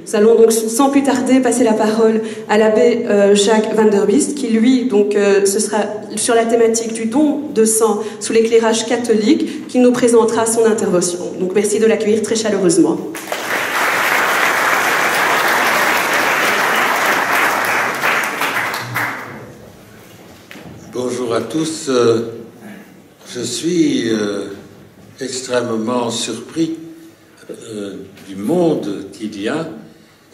Nous allons donc sans plus tarder passer la parole à l'abbé Jacques van der Biest, qui lui, donc, ce sera sur la thématique du don de sang sous l'éclairage catholique, qui nous présentera son intervention. Donc merci de l'accueillir très chaleureusement. Bonjour à tous. Je suis extrêmement surpris du monde qu'il y a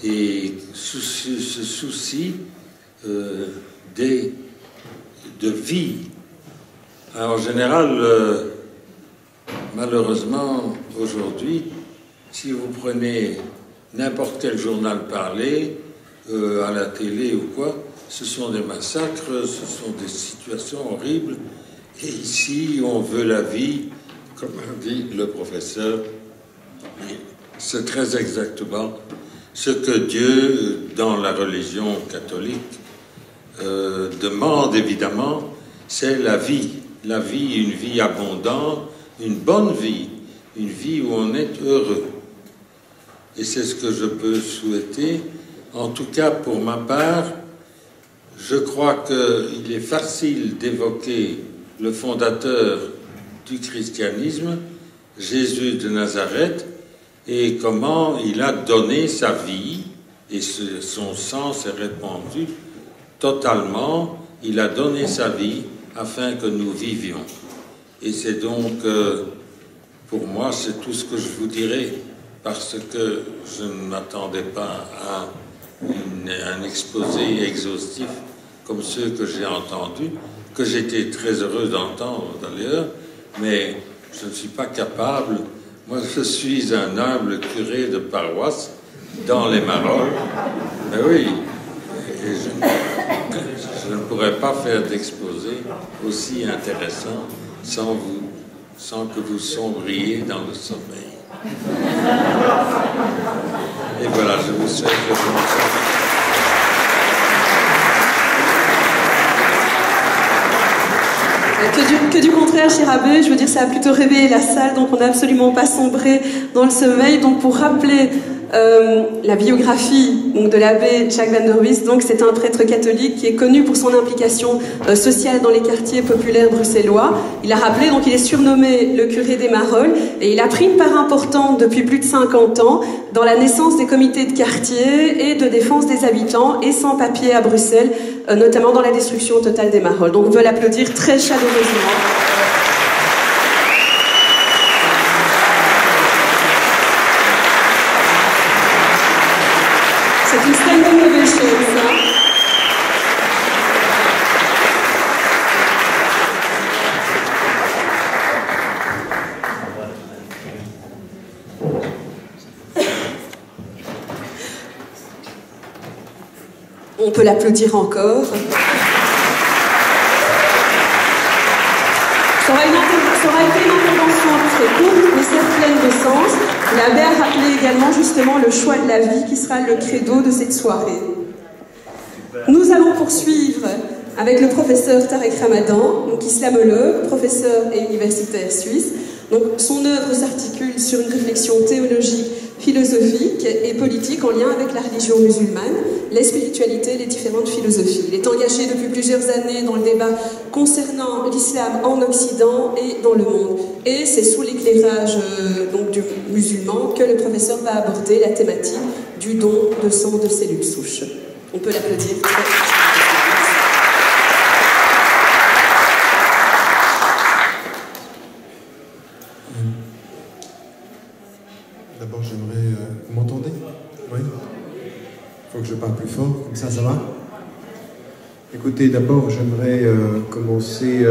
et ce souci de vie. En général, malheureusement, aujourd'hui, si vous prenez n'importe quel journal parlé, à la télé ou quoi, ce sont des massacres, ce sont des situations horribles. Et ici, on veut la vie, comme a dit le professeur. C'est très exactement ce que Dieu, dans la religion catholique, demande évidemment, c'est la vie. La vie, une vie abondante, une bonne vie, une vie où on est heureux. Et c'est ce que je peux souhaiter. En tout cas, pour ma part, je crois qu'il est facile d'évoquer le fondateur du christianisme, Jésus de Nazareth, et comment il a donné sa vie, et son sang s'est répandu totalement, il a donné sa vie afin que nous vivions. Et c'est donc, pour moi, c'est tout ce que je vous dirai, parce que je ne m'attendais pas à un exposé exhaustif comme ceux que j'ai entendus, que j'étais très heureux d'entendre d'ailleurs, mais je ne suis pas capable. Moi, je suis un humble curé de paroisse dans les Marolles. Mais oui, et je ne pourrais pas faire d'exposé aussi intéressant sans que vous sombriez dans le sommeil. Et voilà, je vous souhaite le bonsoir. Que du contraire, cher abbé, je veux dire, ça a plutôt réveillé la salle, donc on n'a absolument pas sombré dans le sommeil. Donc pour rappeler la biographie donc, de l'abbé Jacques van der Biest, donc c'est un prêtre catholique qui est connu pour son implication sociale dans les quartiers populaires bruxellois. Il a rappelé, donc il est surnommé le curé des Marolles, et il a pris une part importante depuis plus de 50 ans dans la naissance des comités de quartier et de défense des habitants et sans-papiers à Bruxelles, notamment dans la destruction totale des Marolles. Donc on veut l'applaudir très chaleureusement. C'est une standing ovation, ça. On peut l'applaudir encore. Ça aura été une intervention très courte, mais certes pleine de sens. L'abbé a rappelé également justement le choix de la vie qui sera le credo de cette soirée. Nous allons poursuivre avec le professeur Tarek Ramadan, donc islamologue, professeur et universitaire suisse. Donc, son œuvre s'articule sur une réflexion théologique, philosophique et politique en lien avec la religion musulmane, les spiritualités, les différentes philosophies. Il est engagé depuis plusieurs années dans le débat concernant l'islam en Occident et dans le monde. Et c'est sous l'éclairage donc du musulman que le professeur va aborder la thématique du don de sang de cellules souches. On peut l'applaudir. D'abord, j'aimerais... vous m'entendez? Oui? Il faut que je parle plus fort, comme ça va? Écoutez, d'abord, j'aimerais commencer...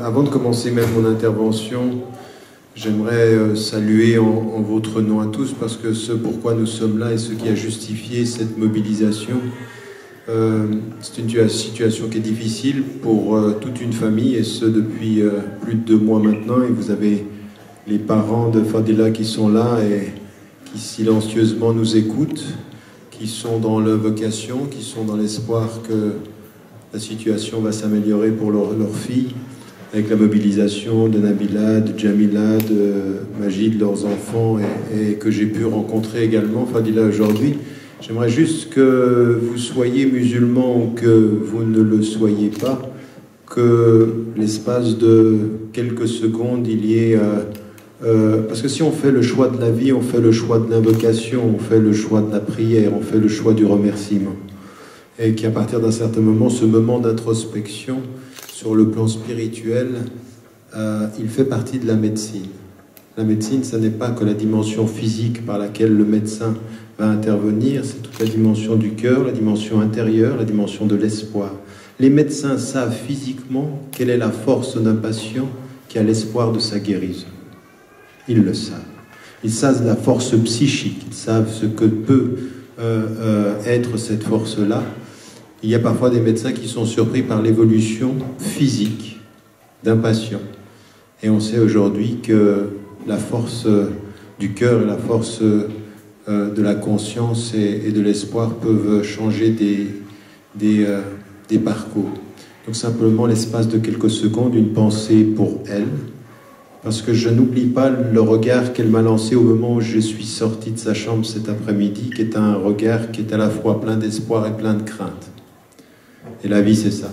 avant de commencer même mon intervention, j'aimerais saluer en votre nom à tous, parce que ce pourquoi nous sommes là et ce qui a justifié cette mobilisation, c'est une situation qui est difficile pour toute une famille, et ce depuis plus de 2 mois maintenant, et vous avez les parents de Fadila qui sont là et qui silencieusement nous écoutent, qui sont dans leur vocation, qui sont dans l'espoir que la situation va s'améliorer pour leur fille. avec la mobilisation de Nabila, de Jamila, de Majid, leurs enfants, et que j'ai pu rencontrer également, Fadila, aujourd'hui. J'aimerais juste que vous soyez musulmans ou que vous ne le soyez pas, que l'espace de quelques secondes, il y ait... parce que si on fait le choix de la vie, on fait le choix de l'invocation, on fait le choix de la prière, on fait le choix du remerciement. Et qu'à partir d'un certain moment, ce moment d'introspection, sur le plan spirituel, il fait partie de la médecine. La médecine, ce n'est pas que la dimension physique par laquelle le médecin va intervenir, c'est toute la dimension du cœur, la dimension intérieure, la dimension de l'espoir. Les médecins savent physiquement quelle est la force d'un patient qui a l'espoir de sa guérison. Ils le savent. Ils savent la force psychique, ils savent ce que peut être cette force-là. Il y a parfois des médecins qui sont surpris par l'évolution physique d'un patient. Et on sait aujourd'hui que la force du cœur et la force de la conscience et de l'espoir peuvent changer des parcours. Donc simplement l'espace de quelques secondes, une pensée pour elle, parce que je n'oublie pas le regard qu'elle m'a lancé au moment où je suis sorti de sa chambre cet après-midi, qui est un regard qui est à la fois plein d'espoir et plein de crainte. Et la vie, c'est ça,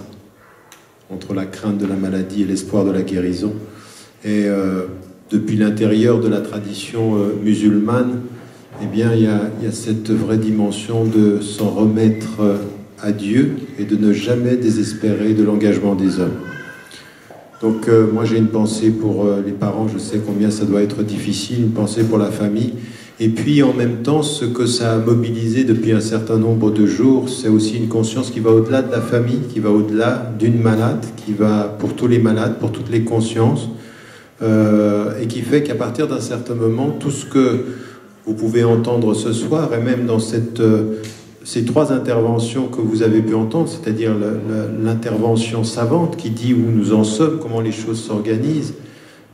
entre la crainte de la maladie et l'espoir de la guérison. Et depuis l'intérieur de la tradition musulmane, eh bien, il y a cette vraie dimension de s'en remettre à Dieu et de ne jamais désespérer de l'engagement des hommes. Donc moi j'ai une pensée pour les parents, je sais combien ça doit être difficile, une pensée pour la famille. Et puis en même temps, ce que ça a mobilisé depuis un certain nombre de jours, c'est aussi une conscience qui va au-delà de la famille, qui va au-delà d'une malade, qui va pour tous les malades, pour toutes les consciences, et qui fait qu'à partir d'un certain moment, tout ce que vous pouvez entendre ce soir, et même dans ces trois interventions que vous avez pu entendre, c'est-à-dire l'intervention savante qui dit où nous en sommes, comment les choses s'organisent,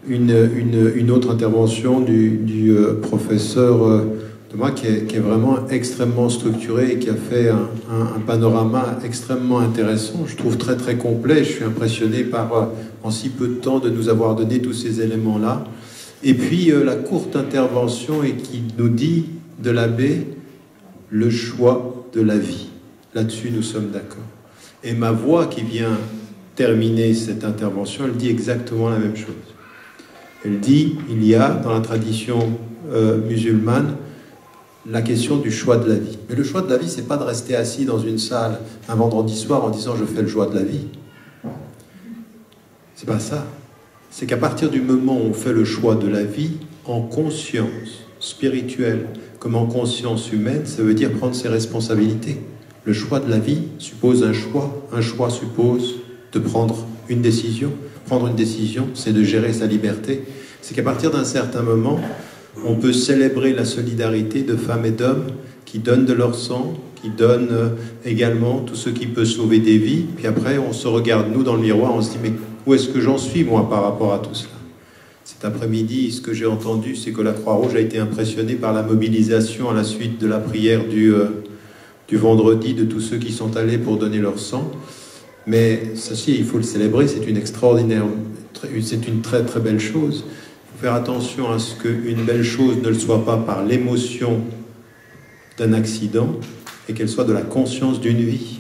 une autre intervention du professeur Thomas qui est vraiment extrêmement structuré et qui a fait un panorama extrêmement intéressant, je trouve très très complet. Je suis impressionné par en si peu de temps de nous avoir donné tous ces éléments-là. Et puis la courte intervention et qui nous dit de l'abbé le choix de la vie. Là-dessus nous sommes d'accord. Et ma voix qui vient terminer cette intervention, elle dit exactement la même chose. Elle dit, il y a dans la tradition musulmane la question du choix de la vie. Mais le choix de la vie, c'est pas de rester assis dans une salle un vendredi soir en disant je fais le choix de la vie. C'est pas ça. C'est qu'à partir du moment où on fait le choix de la vie, en conscience spirituelle comme en conscience humaine, ça veut dire prendre ses responsabilités. Le choix de la vie suppose un choix. Un choix suppose de prendre une décision. Prendre une décision, c'est de gérer sa liberté. C'est qu'à partir d'un certain moment, on peut célébrer la solidarité de femmes et d'hommes qui donnent de leur sang, qui donnent également tout ce qui peut sauver des vies. Puis après, on se regarde, nous, dans le miroir, on se dit, mais où est-ce que j'en suis, moi, par rapport à tout cela? Cet après-midi, ce que j'ai entendu, c'est que la Croix-Rouge a été impressionnée par la mobilisation à la suite de la prière du vendredi de tous ceux qui sont allés pour donner leur sang. Mais ceci, il faut le célébrer, c'est une extraordinaire, c'est une très très belle chose. Il faut faire attention à ce qu'une belle chose ne le soit pas par l'émotion d'un accident et qu'elle soit de la conscience d'une vie.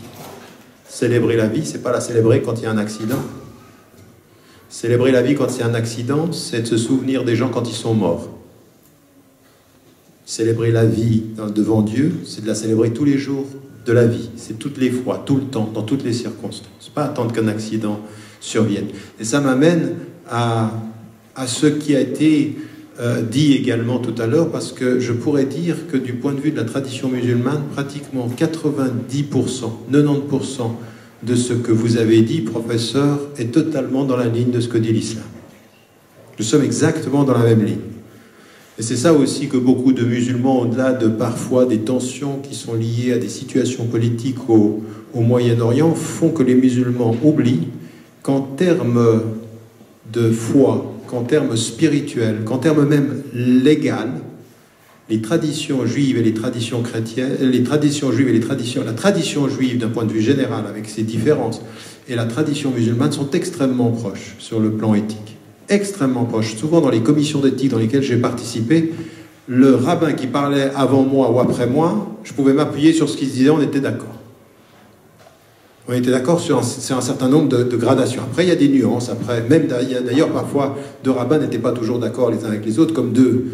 Célébrer la vie, c'est pas la célébrer quand il y a un accident. Célébrer la vie quand il y a un accident, c'est de se souvenir des gens quand ils sont morts. Célébrer la vie devant Dieu, c'est de la célébrer tous les jours de la vie. C'est toutes les fois, tout le temps, dans toutes les circonstances. Pas attendre qu'un accident survienne. Et ça m'amène à ce qui a été dit également tout à l'heure, parce que je pourrais dire que du point de vue de la tradition musulmane, pratiquement 90%, 90% de ce que vous avez dit, professeur, est totalement dans la ligne de ce que dit l'islam. Nous sommes exactement dans la même ligne. Et c'est ça aussi que beaucoup de musulmans, au-delà de parfois des tensions qui sont liées à des situations politiques au Moyen-Orient, font que les musulmans oublient qu'en termes de foi, qu'en termes spirituels, qu'en termes même légal, les traditions juives et les traditions chrétiennes, les traditions juives et la tradition juive d'un point de vue général avec ses différences et la tradition musulmane sont extrêmement proches sur le plan éthique. Extrêmement proches. Souvent dans les commissions d'éthique dans lesquelles j'ai participé, le rabbin qui parlait avant moi ou après moi, je pouvais m'appuyer sur ce qu'il se disait, on était d'accord. On était d'accord sur un certain nombre de gradations. Après, il y a des nuances. Après, même d'ailleurs, parfois, deux rabbins n'étaient pas toujours d'accord les uns avec les autres, comme deux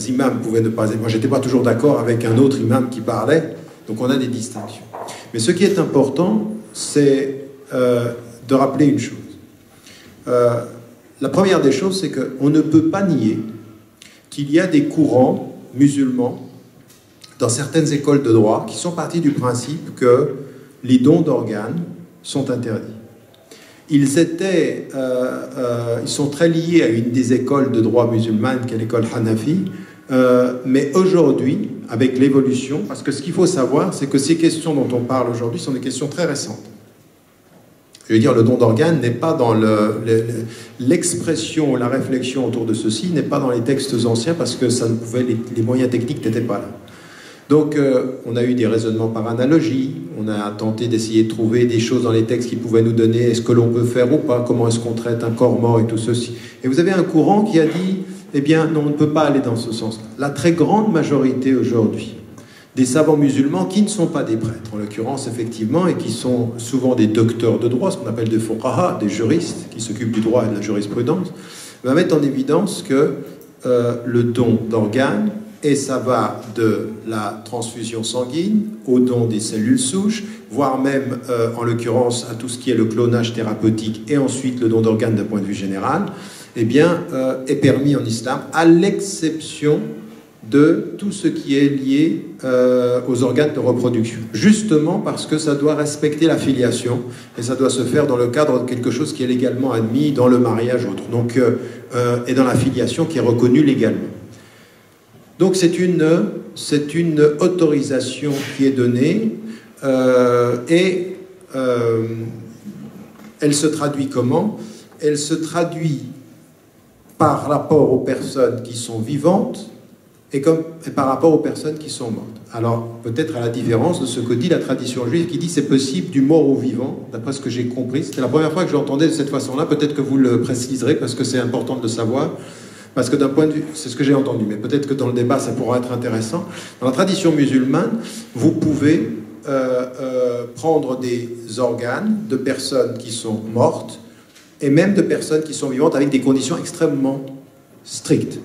imams pouvaient ne pas être. Moi, j'étais pas toujours d'accord avec un autre imam qui parlait. Donc, on a des distinctions. Mais ce qui est important, c'est de rappeler une chose. La première des choses, c'est qu'on ne peut pas nier qu'il y a des courants musulmans dans certaines écoles de droit qui sont partis du principe que les dons d'organes sont interdits. Ils sont très liés à une des écoles de droit musulmane, qui est l'école Hanafi, mais aujourd'hui, avec l'évolution, parce que ce qu'il faut savoir, c'est que ces questions dont on parle aujourd'hui sont des questions très récentes. Je veux dire, le don d'organes n'est pas dans l'expression ou la réflexion autour de ceci, n'est pas dans les textes anciens, parce que ça ne pouvait, les moyens techniques n'étaient pas là. Donc, on a eu des raisonnements par analogie, on a tenté d'essayer de trouver des choses dans les textes qui pouvaient nous donner est-ce que l'on peut faire ou pas, comment est-ce qu'on traite un corps mort et tout ceci. Et vous avez un courant qui a dit, eh bien, non, on ne peut pas aller dans ce sens-là. La très grande majorité aujourd'hui des savants musulmans qui ne sont pas des prêtres, en l'occurrence, effectivement, et qui sont souvent des docteurs de droit, ce qu'on appelle des fuqaha, des juristes qui s'occupent du droit et de la jurisprudence, va mettre en évidence que le don d'organes, et ça va de la transfusion sanguine au don des cellules souches, voire même, en l'occurrence, à tout ce qui est le clonage thérapeutique et ensuite le don d'organes d'un point de vue général, eh bien, est permis en islam, à l'exception de tout ce qui est lié aux organes de reproduction. Justement parce que ça doit respecter la filiation et ça doit se faire dans le cadre de quelque chose qui est légalement admis dans le mariage ou autre. Donc, et dans la filiation qui est reconnue légalement. Donc c'est une autorisation qui est donnée et elle se traduit comment? Elle se traduit par rapport aux personnes qui sont vivantes et par rapport aux personnes qui sont mortes. Alors peut-être à la différence de ce que dit la tradition juive qui dit c'est possible du mort au vivant, d'après ce que j'ai compris. C'était la première fois que je l'entendais de cette façon-là, peut-être que vous le préciserez parce que c'est important de le savoir. Parce que d'un point de vue, c'est ce que j'ai entendu, mais peut-être que dans le débat, ça pourra être intéressant. Dans la tradition musulmane, vous pouvez prendre des organes de personnes qui sont mortes et même de personnes qui sont vivantes avec des conditions extrêmement strictes.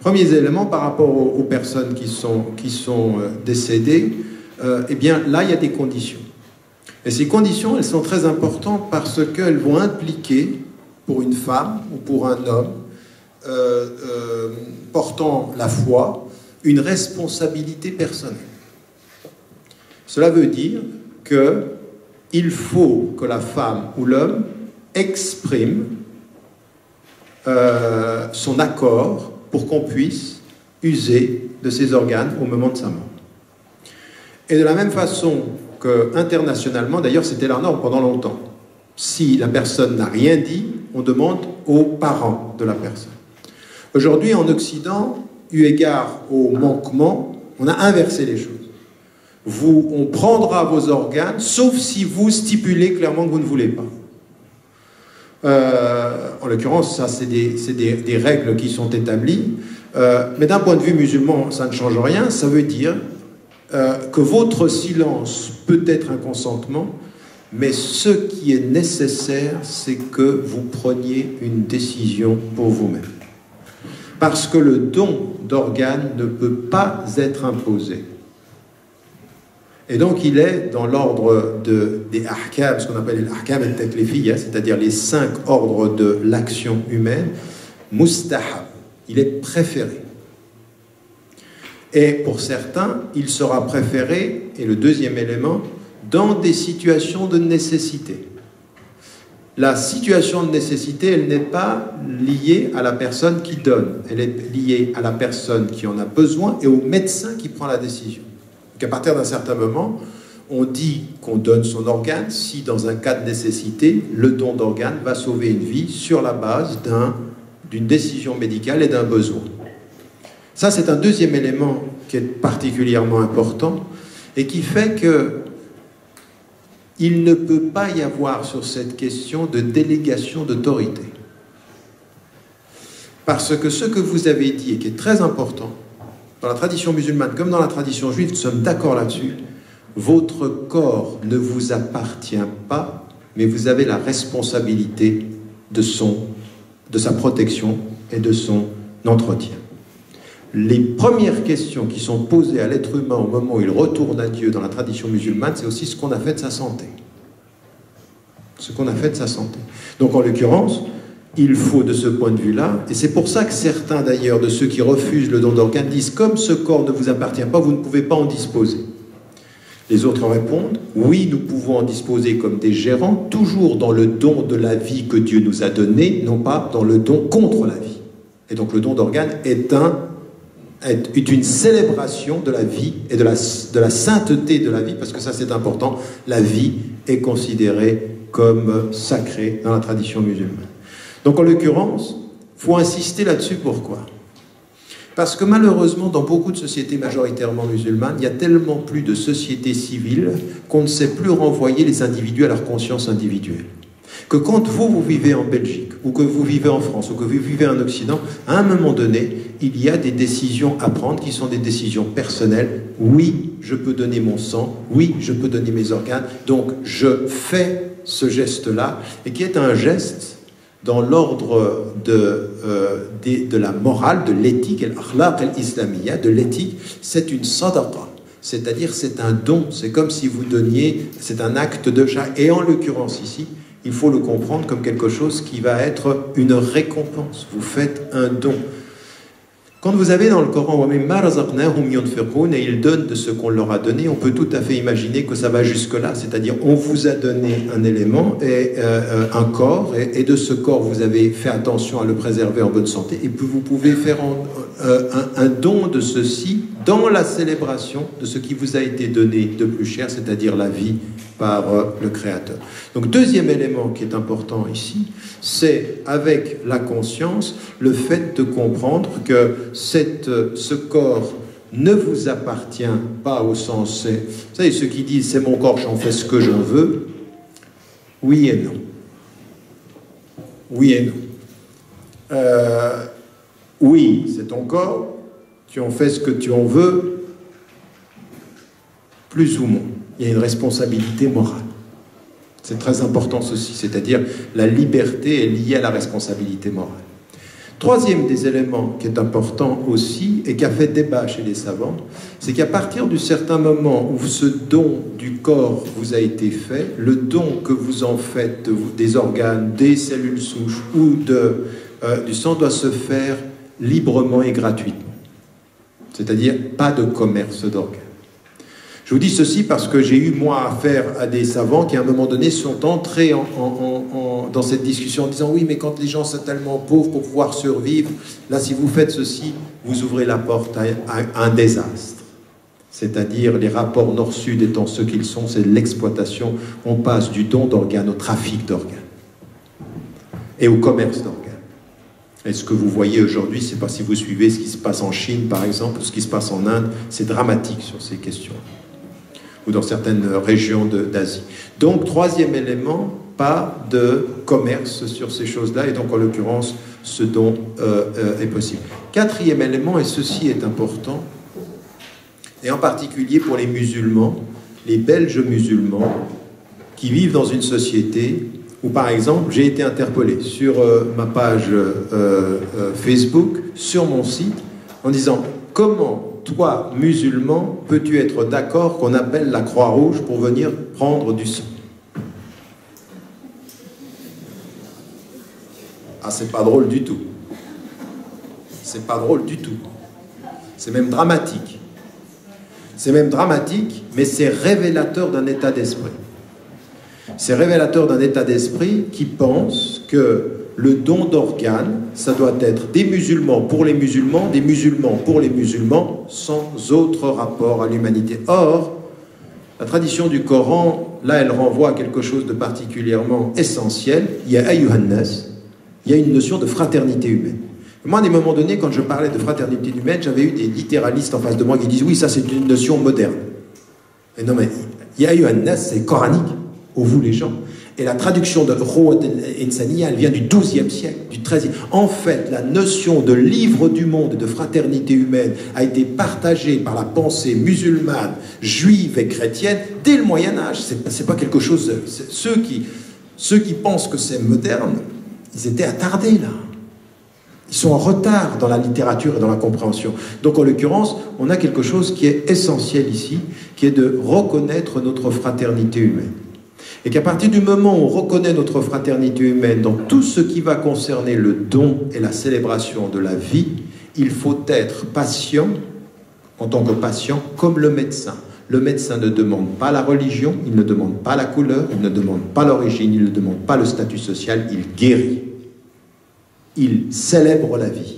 Premier élément par rapport aux personnes qui sont décédées, eh bien là, il y a des conditions. Et ces conditions, elles sont très importantes parce qu'elles vont impliquer, pour une femme ou pour un homme, portant la foi, une responsabilité personnelle. Cela veut dire qu'il faut que la femme ou l'homme exprime son accord pour qu'on puisse user de ses organes au moment de sa mort. Et de la même façon qu'internationalement, d'ailleurs c'était la norme pendant longtemps, si la personne n'a rien dit, on demande aux parents de la personne. Aujourd'hui, en Occident, eu égard au manquement, on a inversé les choses. On prendra vos organes, sauf si vous stipulez clairement que vous ne voulez pas. En l'occurrence, ça, c'est des règles qui sont établies. Mais d'un point de vue musulman, ça ne change rien. Ça veut dire que votre silence peut être un consentement, mais ce qui est nécessaire, c'est que vous preniez une décision pour vous-même. Parce que le don d'organes ne peut pas être imposé. Et donc il est dans l'ordre des ahkam, ce qu'on appelle les ahkam al-taklifiyya, c'est-à-dire les 5 ordres de l'action humaine, mustahab, il est préféré. Et pour certains, il sera préféré, et le deuxième élément, dans des situations de nécessité. La situation de nécessité, elle n'est pas liée à la personne qui donne, elle est liée à la personne qui en a besoin et au médecin qui prend la décision. Donc à partir d'un certain moment, on dit qu'on donne son organe si dans un cas de nécessité, le don d'organe va sauver une vie sur la base d'une décision médicale et d'un besoin. Ça, c'est un deuxième élément qui est particulièrement important et qui fait que il ne peut pas y avoir sur cette question de délégation d'autorité. Parce que ce que vous avez dit et qui est très important, dans la tradition musulmane comme dans la tradition juive, nous sommes d'accord là-dessus, votre corps ne vous appartient pas, mais vous avez la responsabilité de sa protection et de son entretien. Les premières questions qui sont posées à l'être humain au moment où il retourne à Dieu dans la tradition musulmane, c'est aussi ce qu'on a fait de sa santé. Ce qu'on a fait de sa santé. Donc en l'occurrence, il faut de ce point de vue-là, et c'est pour ça que certains d'ailleurs de ceux qui refusent le don d'organes disent comme ce corps ne vous appartient pas, vous ne pouvez pas en disposer. Les autres répondent, oui, nous pouvons en disposer comme des gérants, toujours dans le don de la vie que Dieu nous a donné, non pas dans le don contre la vie. Et donc le don d'organes est une célébration de la vie et de la sainteté de la vie, parce que ça c'est important, la vie est considérée comme sacrée dans la tradition musulmane. Donc en l'occurrence, il faut insister là-dessus, pourquoi ? Parce que malheureusement, dans beaucoup de sociétés majoritairement musulmanes, il y a tellement plus de sociétés civiles qu'on ne sait plus renvoyer les individus à leur conscience individuelle. Que quand vous vivez en Belgique, ou que vous vivez en France, ou que vous vivez en Occident, à un moment donné, il y a des décisions à prendre qui sont des décisions personnelles. Oui, je peux donner mon sang, oui, je peux donner mes organes, donc je fais ce geste-là, et qui est un geste dans l'ordre de la morale, de l'éthique, al-akhlaq al-islamiyya, de l'éthique, c'est une sadaqa, c'est-à-dire c'est un don, c'est comme si vous donniez, c'est un acte de charité, et en l'occurrence ici, il faut le comprendre comme quelque chose qui va être une récompense. Vous faites un don. Quand vous avez dans le Coran et ils donnent de ce qu'on leur a donné, on peut tout à fait imaginer que ça va jusque-là, c'est-à-dire on vous a donné un élément, et un corps, et de ce corps vous avez fait attention à le préserver en bonne santé, et puis vous pouvez faire un don de ceci dans la célébration de ce qui vous a été donné de plus cher, c'est-à-dire la vie par le Créateur. Donc deuxième élément qui est important ici, c'est avec la conscience, le fait de comprendre que ce corps ne vous appartient pas au sens... Vous savez, ceux qui disent « c'est mon corps, j'en fais ce que j'en veux », oui et non. Oui et non. Oui, c'est ton corps, tu en fais ce que tu en veux, plus ou moins. Il y a une responsabilité morale. C'est très important ceci, c'est-à-dire la liberté est liée à la responsabilité morale. Troisième des éléments qui est important aussi et qui a fait débat chez les savants, c'est qu'à partir du certain moment où ce don du corps vous a été fait, le don que vous en faites des organes, des cellules souches ou du sang doit se faire librement et gratuitement. C'est-à-dire pas de commerce d'organes. Je vous dis ceci parce que j'ai eu, moi, affaire à des savants qui, à un moment donné, sont entrés dans cette discussion en disant « Oui, mais quand les gens sont tellement pauvres pour pouvoir survivre, là, si vous faites ceci, vous ouvrez la porte à un désastre. » C'est-à-dire, les rapports nord-sud étant ceux qu'ils sont, c'est l'exploitation. On passe du don d'organes au trafic d'organes et au commerce d'organes. Et ce que vous voyez aujourd'hui, c'est pas si vous suivez ce qui se passe en Chine, par exemple, ou ce qui se passe en Inde, c'est dramatique sur ces questions, ou dans certaines régions d'Asie. Donc, troisième élément, pas de commerce sur ces choses-là, et donc, en l'occurrence, ce don est possible. Quatrième élément, et ceci est important, et en particulier pour les musulmans, les Belges musulmans, qui vivent dans une société où, par exemple, j'ai été interpellé sur ma page Facebook, sur mon site, en disant « Comment toi, musulman, peux-tu être d'accord qu'on appelle la Croix-Rouge pour venir prendre du sang ?» Ah, c'est pas drôle du tout. C'est pas drôle du tout. C'est même dramatique. C'est même dramatique, mais c'est révélateur d'un état d'esprit. C'est révélateur d'un état d'esprit qui pense que le don d'organes, ça doit être des musulmans pour les musulmans, des musulmans pour les musulmans, sans autre rapport à l'humanité. Or, la tradition du Coran, là, elle renvoie à quelque chose de particulièrement essentiel. Il y a ayyuhan nas, il y a une notion de fraternité humaine. Moi, à des moments donnés, quand je parlais de fraternité humaine, j'avais eu des littéralistes en face de moi qui disent « Oui, ça c'est une notion moderne ». Et non, mais il y a eu un nas, c'est coranique, au vous les gens. Et la traduction de Rouat el-Insaniya, elle vient du XIIe siècle, du XIIIe. En fait, la notion de livre du monde, de fraternité humaine, a été partagée par la pensée musulmane, juive et chrétienne dès le Moyen-Âge. C'est pas quelque chose... Ceux qui pensent que c'est moderne, ils étaient attardés, là. Ils sont en retard dans la littérature et dans la compréhension. Donc, en l'occurrence, on a quelque chose qui est essentiel ici, qui est de reconnaître notre fraternité humaine. Et qu'à partir du moment où on reconnaît notre fraternité humaine dans tout ce qui va concerner le don et la célébration de la vie, il faut être patient, en tant que patient, comme le médecin. Le médecin ne demande pas la religion, il ne demande pas la couleur, il ne demande pas l'origine, il ne demande pas le statut social, il guérit. Il célèbre la vie.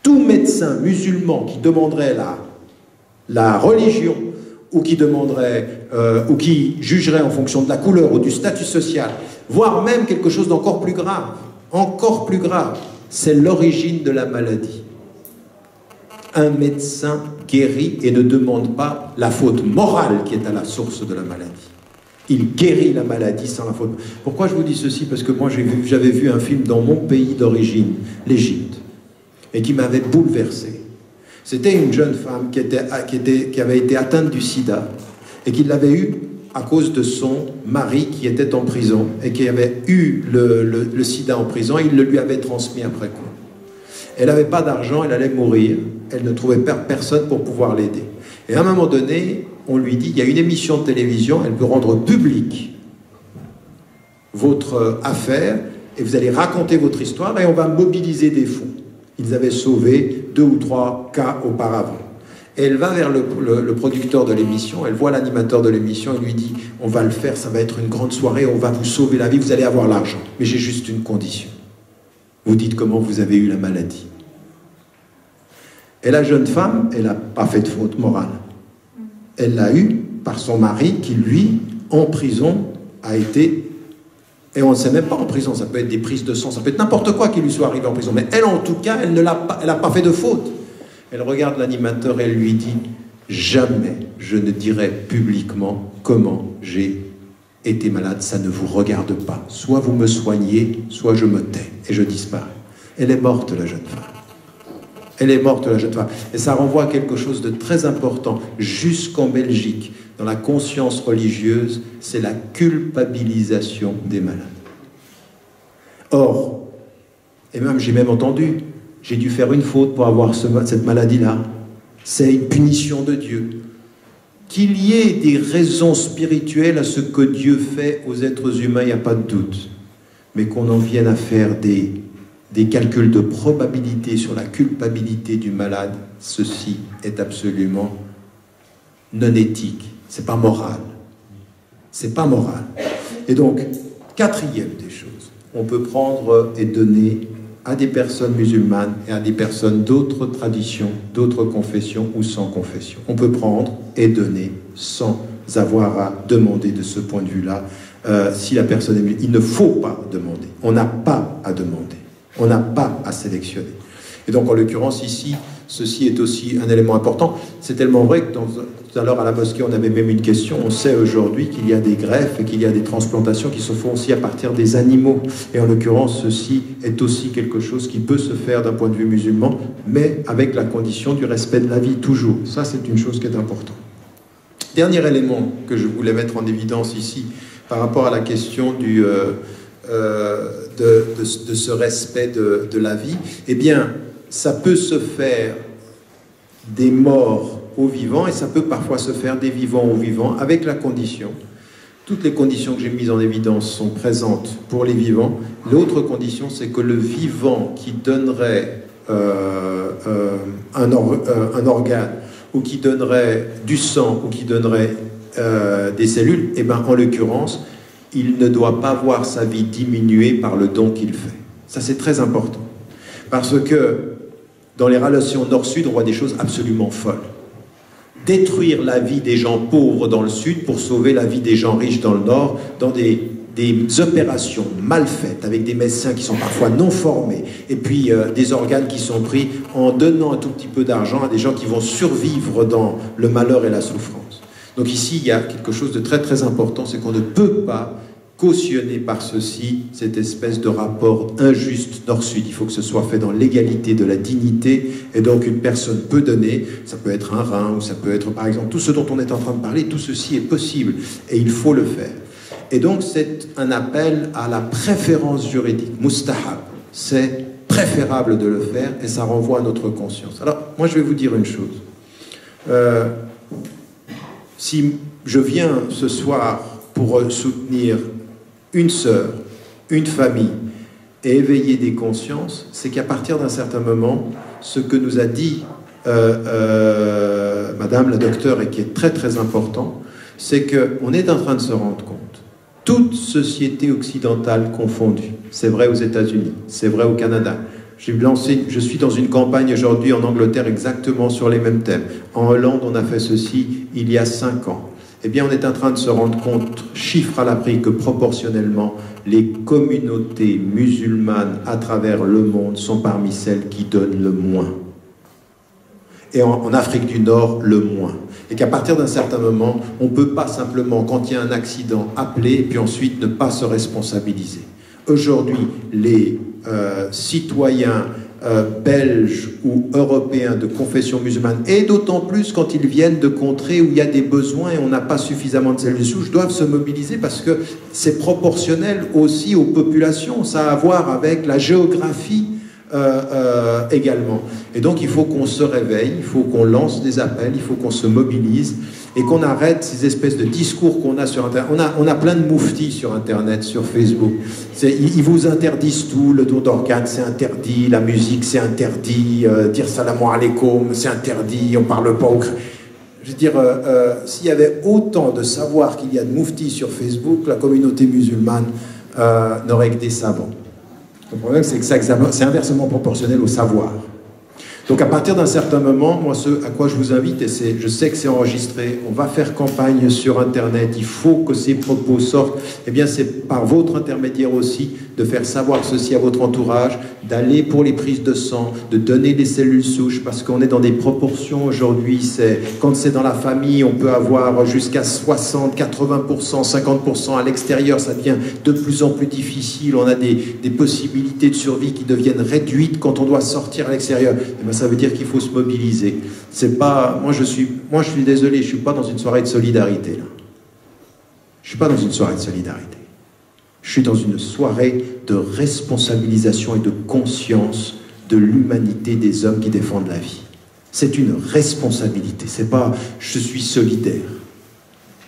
Tout médecin musulman qui demanderait la religion ou qui demanderait ou qui jugerait en fonction de la couleur ou du statut social, voire même quelque chose d'encore plus grave, c'est l'origine de la maladie. Un médecin guérit et ne demande pas la faute morale qui est à la source de la maladie. Il guérit la maladie sans la faute. Pourquoi je vous dis ceci? Parce que moi, j'avais vu un film dans mon pays d'origine, l'Égypte, et qui m'avait bouleversé. C'était une jeune femme qui avait été atteinte du sida, et qui l'avait eu à cause de son mari qui était en prison, et qui avait eu le sida en prison, et il le lui avait transmis après coup. Elle n'avait pas d'argent, elle allait mourir, elle ne trouvait personne pour pouvoir l'aider. Et à un moment donné, on lui dit, il y a une émission de télévision, elle peut rendre public votre affaire, et vous allez raconter votre histoire, et on va mobiliser des fonds. Ils avaient sauvé 2 ou 3 cas auparavant. Et elle va vers le producteur de l'émission, elle voit l'animateur de l'émission, et lui dit, on va le faire, ça va être une grande soirée, on va vous sauver la vie, vous allez avoir l'argent. Mais j'ai juste une condition. Vous dites comment vous avez eu la maladie. Et la jeune femme, elle n'a pas fait de faute morale. Elle l'a eu par son mari qui, lui, en prison, a été... Et on ne sait même pas en prison, ça peut être des prises de sang, ça peut être n'importe quoi qui lui soit arrivé en prison. Mais elle, en tout cas, elle n'a pas fait de faute. Elle regarde l'animateur et elle lui dit « Jamais je ne dirai publiquement comment j'ai été malade, ça ne vous regarde pas. Soit vous me soignez, soit je me tais et je disparais. » Elle est morte, la jeune femme. Elle est morte, la jeune femme. Et ça renvoie à quelque chose de très important. Jusqu'en Belgique, dans la conscience religieuse, c'est la culpabilisation des malades. Or, et même j'ai même entendu, j'ai dû faire une faute pour avoir cette maladie-là. C'est une punition de Dieu. Qu'il y ait des raisons spirituelles à ce que Dieu fait aux êtres humains, il n'y a pas de doute. Mais qu'on en vienne à faire des calculs de probabilité sur la culpabilité du malade, ceci est absolument non éthique. C'est pas moral. C'est pas moral. Et donc, quatrième des choses, on peut prendre et donner à des personnes musulmanes et à des personnes d'autres traditions, d'autres confessions ou sans confession. On peut prendre et donner sans avoir à demander de ce point de vue-là. Si la personne est musulmane, il ne faut pas demander. On n'a pas à demander. On n'a pas à sélectionner. Et donc, en l'occurrence, ici, ceci est aussi un élément important. C'est tellement vrai que tout à l'heure, à la mosquée, on avait même une question. On sait aujourd'hui qu'il y a des greffes et qu'il y a des transplantations qui se font aussi à partir des animaux. Et en l'occurrence, ceci est aussi quelque chose qui peut se faire d'un point de vue musulman, mais avec la condition du respect de la vie, toujours. Ça, c'est une chose qui est importante. Dernier élément que je voulais mettre en évidence ici, par rapport à la question de ce respect de la vie, eh bien, ça peut se faire des morts aux vivants et ça peut parfois se faire des vivants aux vivants avec la condition. Toutes les conditions que j'ai mises en évidence sont présentes pour les vivants. L'autre condition, c'est que le vivant qui donnerait un organe ou qui donnerait du sang ou qui donnerait des cellules, eh ben, en l'occurrence, il ne doit pas voir sa vie diminuer par le don qu'il fait. Ça, c'est très important. Parce que dans les relations nord-sud, on voit des choses absolument folles. Détruire la vie des gens pauvres dans le sud pour sauver la vie des gens riches dans le nord, dans des des opérations mal faites, avec des médecins qui sont parfois non formés, et puis des organes qui sont pris en donnant un tout petit peu d'argent à des gens qui vont survivre dans le malheur et la souffrance. Donc ici, il y a quelque chose de très très important, c'est qu'on ne peut pas cautionner par ceci cette espèce de rapport injuste nord-sud. Il faut que ce soit fait dans l'égalité de la dignité, et donc une personne peut donner, ça peut être un rein, ou ça peut être par exemple tout ce dont on est en train de parler, tout ceci est possible, et il faut le faire. Et donc c'est un appel à la préférence juridique, mustahab, c'est préférable de le faire, et ça renvoie à notre conscience. Alors, moi je vais vous dire une chose. Si je viens ce soir pour soutenir une sœur, une famille, et éveiller des consciences, c'est qu'à partir d'un certain moment, ce que nous a dit Madame la docteure, et qui est très très important, c'est qu'on est en train de se rendre compte, toute société occidentale confondue, c'est vrai aux États-Unis, c'est vrai au Canada, je suis dans une campagne aujourd'hui en Angleterre exactement sur les mêmes thèmes. En Hollande, on a fait ceci il y a 5 ans. Eh bien, on est en train de se rendre compte, chiffre à l'appui, que proportionnellement, les communautés musulmanes à travers le monde sont parmi celles qui donnent le moins. Et en Afrique du Nord, le moins. Et qu'à partir d'un certain moment, on ne peut pas simplement, quand il y a un accident, appeler et puis ensuite ne pas se responsabiliser. Aujourd'hui, les citoyens belges ou européens de confession musulmane, et d'autant plus quand ils viennent de contrées où il y a des besoins et on n'a pas suffisamment de cellules souches, doivent se mobiliser parce que c'est proportionnel aussi aux populations, ça a à voir avec la géographie également. Et donc il faut qu'on se réveille, il faut qu'on lance des appels, il faut qu'on se mobilise et qu'on arrête ces espèces de discours qu'on a sur Internet. On a plein de mouftis sur Internet, sur Facebook. Ils vous interdisent tout, le don d'organes c'est interdit, la musique c'est interdit, dire salam alaikum c'est interdit, on parle pas au... Je veux dire, s'il y avait autant de savoir qu'il y a de mouftis sur Facebook, la communauté musulmane n'aurait que des savants. Le problème, c'est que c'est inversement proportionnel au savoir. Donc à partir d'un certain moment, moi ce à quoi je vous invite, et je sais que c'est enregistré, on va faire campagne sur Internet, il faut que ces propos sortent, eh bien c'est par votre intermédiaire aussi de faire savoir ceci à votre entourage, d'aller pour les prises de sang, de donner des cellules souches, parce qu'on est dans des proportions aujourd'hui, quand c'est dans la famille, on peut avoir jusqu'à 60, 80%, 50% à l'extérieur, ça devient de plus en plus difficile, on a des possibilités de survie qui deviennent réduites quand on doit sortir à l'extérieur. Eh bien, ça veut dire qu'il faut se mobiliser. C'est pas, moi je suis désolé, je suis pas dans une soirée de solidarité là. Je suis pas dans une soirée de solidarité. Je suis dans une soirée de responsabilisation et de conscience de l'humanité des hommes qui défendent la vie. C'est une responsabilité. C'est pas je suis solidaire.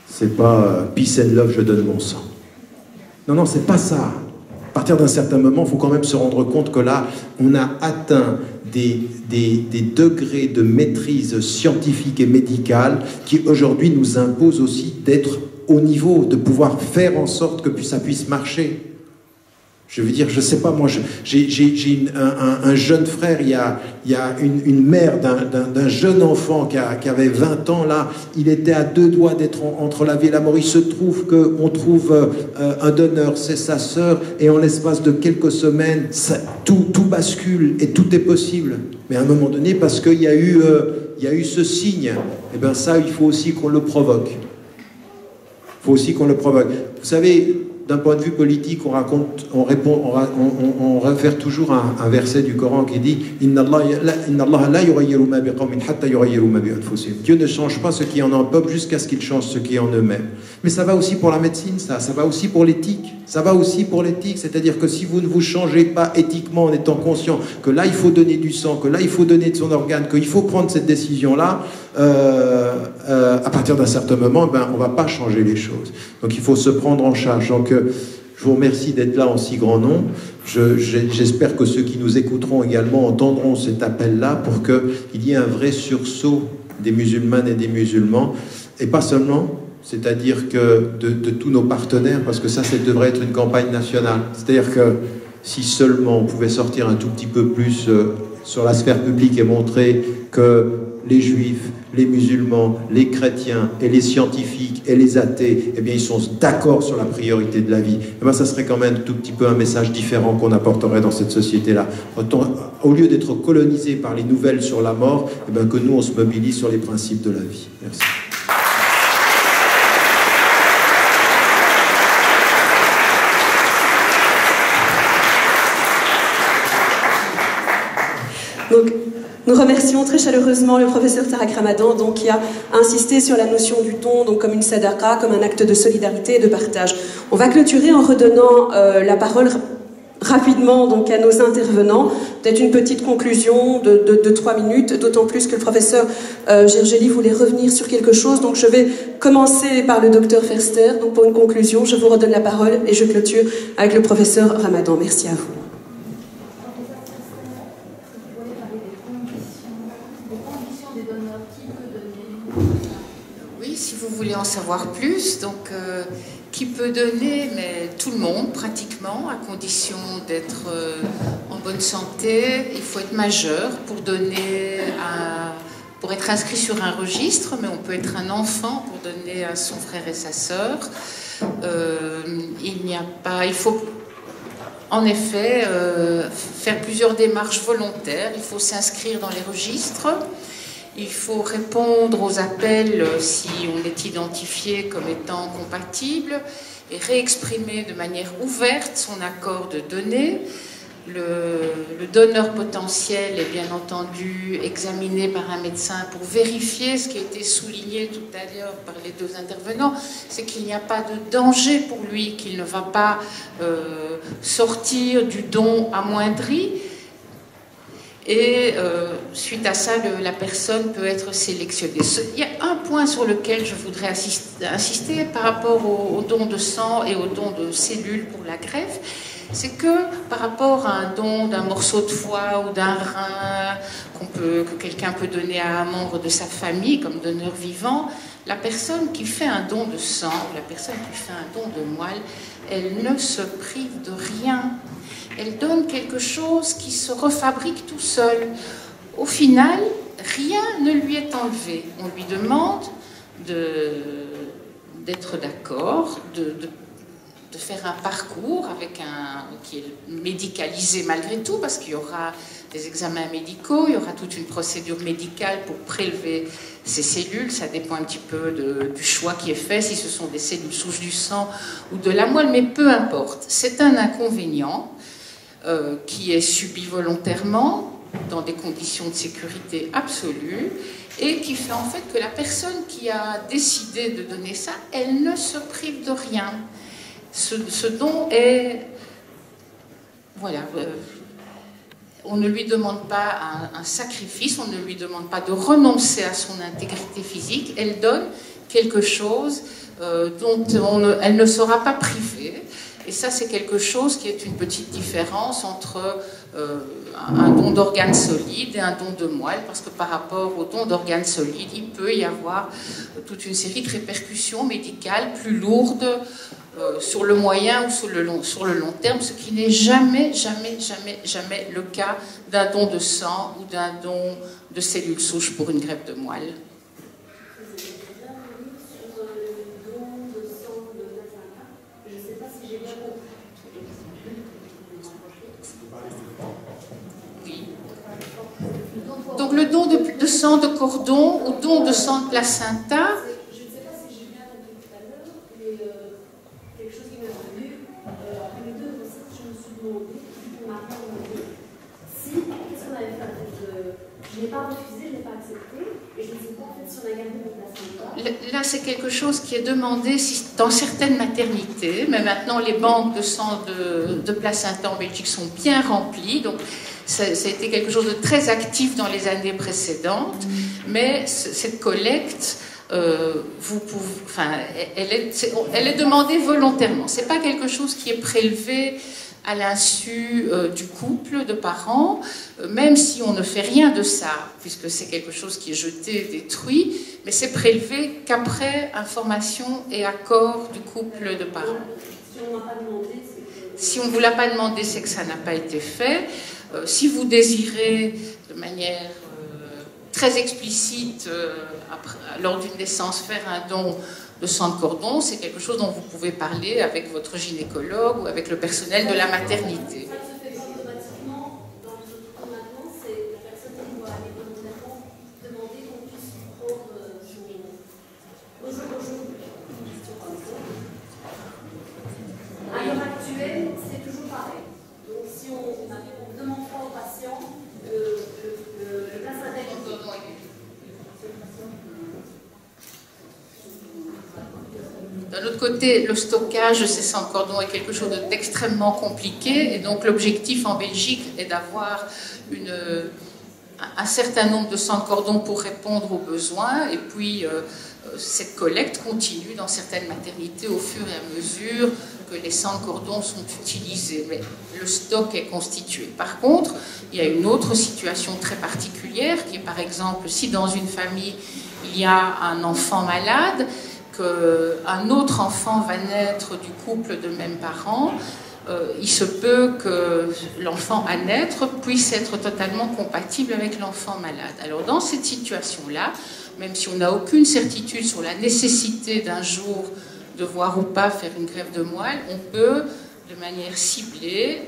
C'est pas peace and love, je donne mon sang. Non, non, c'est pas ça. À partir d'un certain moment, il faut quand même se rendre compte que là, on a atteint des degrés de maîtrise scientifique et médicale qui aujourd'hui nous imposent aussi d'être au niveau, de pouvoir faire en sorte que ça puisse marcher. Je veux dire, je sais pas, moi, j'ai un jeune frère, il y a une mère d'un jeune enfant qui avait 20 ans, là, il était à 2 doigts d'être entre la vie et la mort. Il se trouve qu'on trouve un donneur, c'est sa sœur, et en l'espace de quelques semaines, tout bascule et tout est possible. Mais à un moment donné, parce qu'il y a eu ce signe, et bien ça, il faut aussi qu'on le provoque. Il faut aussi qu'on le provoque. Vous savez, d'un point de vue politique, on réfère toujours à un verset du Coran qui dit Dieu ne change pas ce qui est en un peuple jusqu'à ce qu'il change ce qui est en eux-mêmes. Mais ça va aussi pour la médecine, ça va aussi pour l'éthique. Ça va aussi pour l'éthique, c'est-à-dire que si vous ne vous changez pas éthiquement en étant conscient que là il faut donner du sang, que là il faut donner de son organe, qu'il faut prendre cette décision-là, à partir d'un certain moment, on ne va pas changer les choses. Donc il faut se prendre en charge. Donc je vous remercie d'être là en si grand nombre. J'espère que ceux qui nous écouteront également entendront cet appel-là pour qu'il y ait un vrai sursaut des musulmanes et des musulmans, et pas seulement, c'est-à-dire que de tous nos partenaires, parce que ça devrait être une campagne nationale. C'est-à-dire que si seulement on pouvait sortir un tout petit peu plus sur la sphère publique et montrer que les juifs, les musulmans, les chrétiens et les scientifiques et les athées, eh bien, ils sont d'accord sur la priorité de la vie, eh bien, ça serait quand même un tout petit peu un message différent qu'on apporterait dans cette société-là. Au lieu d'être colonisé par les nouvelles sur la mort, eh bien, que nous, on se mobilise sur les principes de la vie. Merci. Donc, nous remercions très chaleureusement le professeur Tarak Ramadan, donc, qui a insisté sur la notion du don, donc comme une sadaqa, comme un acte de solidarité et de partage. On va clôturer en redonnant la parole rapidement donc, à nos intervenants. Peut-être une petite conclusion de 3 minutes, d'autant plus que le professeur Gergely voulait revenir sur quelque chose. Donc je vais commencer par le docteur Ferster. Donc pour une conclusion, je vous redonne la parole et je clôture avec le professeur Ramadan. Merci à vous. Oui, si vous voulez en savoir plus, donc qui peut donner, mais tout le monde pratiquement, à condition d'être en bonne santé. Il faut être majeur pour donner, pour être inscrit sur un registre, mais on peut être un enfant pour donner à son frère et sa sœur. Il faut en effet faire plusieurs démarches volontaires. Il faut s'inscrire dans les registres. Il faut répondre aux appels si on est identifié comme étant compatible et réexprimer de manière ouverte son accord de donner. Le donneur potentiel est bien entendu examiné par un médecin pour vérifier ce qui a été souligné tout à l'heure par les deux intervenants, c'est qu'il n'y a pas de danger pour lui, qu'il ne va pas sortir du don amoindri. Et suite à ça, la personne peut être sélectionnée. Il y a un point sur lequel je voudrais insister par rapport au don de sang et au don de cellules pour la greffe, c'est que par rapport à un don d'un morceau de foie ou d'un rein que quelqu'un peut donner à un membre de sa famille comme donneur vivant, la personne qui fait un don de sang, la personne qui fait un don de moelle, elle ne se prive de rien. Elle donne quelque chose qui se refabrique tout seul. Au final, rien ne lui est enlevé. On lui demande d'être d'accord, de faire un parcours qui est médicalisé malgré tout, parce qu'il y aura des examens médicaux, il y aura toute une procédure médicale pour prélever ces cellules. Ça dépend un petit peu du choix qui est fait, si ce sont des cellules souches du sang ou de la moelle, mais peu importe. C'est un inconvénient qui est subi volontairement dans des conditions de sécurité absolue et qui fait en fait que la personne qui a décidé de donner ça, elle ne se prive de rien. Ce don est... Voilà. On ne lui demande pas un sacrifice, on ne lui demande pas de renoncer à son intégrité physique. Elle donne quelque chose dont elle ne sera pas privée. Et ça, c'est quelque chose qui est une petite différence entre un don d'organes solides et un don de moelle, parce que par rapport au don d'organes solides, il peut y avoir toute une série de répercussions médicales plus lourdes sur le moyen ou sur le long terme, ce qui n'est jamais le cas d'un don de sang ou d'un don de cellules souches pour une greffe de moelle. Donc le don de sang de cordon ou don de sang de placenta. Je ne sais pas si j'ai bien compris tout à l'heure, mais quelque chose qui m'est revenu. Après les deux recettes, je me suis demandé, on m'a pas demandé, qu'est-ce qu'on avait fait je n'ai pas refusé, je n'ai pas accepté, et je ne sais pas en fait si on a gardé le placenta. Là, c'est quelque chose qui est demandé dans certaines maternités, mais maintenant les banques de sang de placenta en Belgique sont bien remplies, donc ça a été quelque chose de très actif dans les années précédentes, mais cette collecte, elle est demandée volontairement. C'est pas quelque chose qui est prélevé à l'insu du couple de parents, même si on ne fait rien de ça, puisque c'est quelque chose qui est jeté, détruit, mais c'est prélevé qu'après information et accord du couple de parents. Si on ne vous l'a pas demandé, c'est que ça n'a pas été fait. Si vous désirez de manière très explicite lors d'une naissance, faire un don de sang de cordon, c'est quelque chose dont vous pouvez parler avec votre gynécologue ou avec le personnel de la maternité. Ça se fait pas automatiquement. Dans les autres cas maintenant, c'est la personne qui doit aller volontairement demander qu'on puisse prendre son au jour. À l'heure actuelle, c'est toujours pareil. Donc si on ne demande pas au patient, le placenta est D'un autre côté, le stockage de ces sangs de cordon est quelque chose d'extrêmement compliqué, et donc l'objectif en Belgique est d'avoir un certain nombre de sangs de cordon pour répondre aux besoins, et puis cette collecte continue dans certaines maternités au fur et à mesure que les sangs de cordon sont utilisés, mais le stock est constitué. Par contre, il y a une autre situation très particulière qui est, par exemple, si dans une famille il y a un enfant malade, qu'un autre enfant va naître du couple de mêmes parents, il se peut que l'enfant à naître puisse être totalement compatible avec l'enfant malade. Alors dans cette situation-là, même si on n'a aucune certitude sur la nécessité d'un jour devoir ou pas faire une greffe de moelle, on peut, de manière ciblée,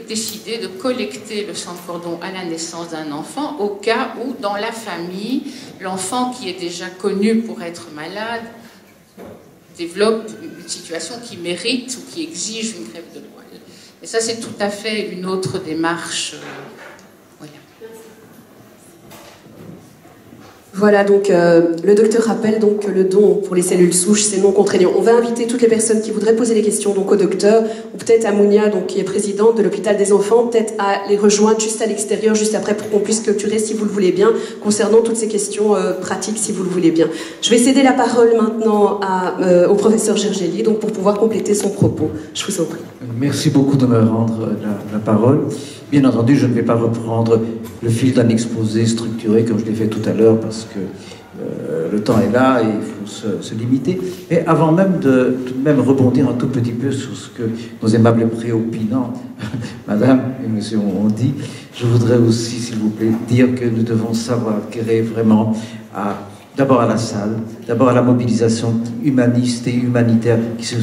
décider de collecter le sang de cordon à la naissance d'un enfant au cas où, dans la famille, l'enfant qui est déjà connu pour être malade développe une situation qui mérite ou qui exige une greffe de moelle. Et ça, c'est tout à fait une autre démarche. Voilà. Voilà, donc le docteur rappelle donc que le don pour les cellules souches, c'est non contraignant. On va inviter toutes les personnes qui voudraient poser des questions donc au docteur, ou peut-être à Mounia, donc, qui est présidente de l'hôpital des enfants, peut-être à les rejoindre juste à l'extérieur, juste après, pour qu'on puisse clôturer, si vous le voulez bien, concernant toutes ces questions pratiques, si vous le voulez bien. Je vais céder la parole maintenant au professeur Gergely, donc pour pouvoir compléter son propos. Je vous en prie. Merci beaucoup de me rendre la parole. Bien entendu, je ne vais pas reprendre le fil d'un exposé structuré comme je l'ai fait tout à l'heure parce que le temps est là et il faut se limiter. Mais avant même de tout de même rebondir un tout petit peu sur ce que nos aimables préopinants, madame et monsieur, ont dit, je voudrais aussi, s'il vous plaît, dire que nous devons savoir créer vraiment d'abord à la salle, d'abord à la mobilisation humaniste et humanitaire qui se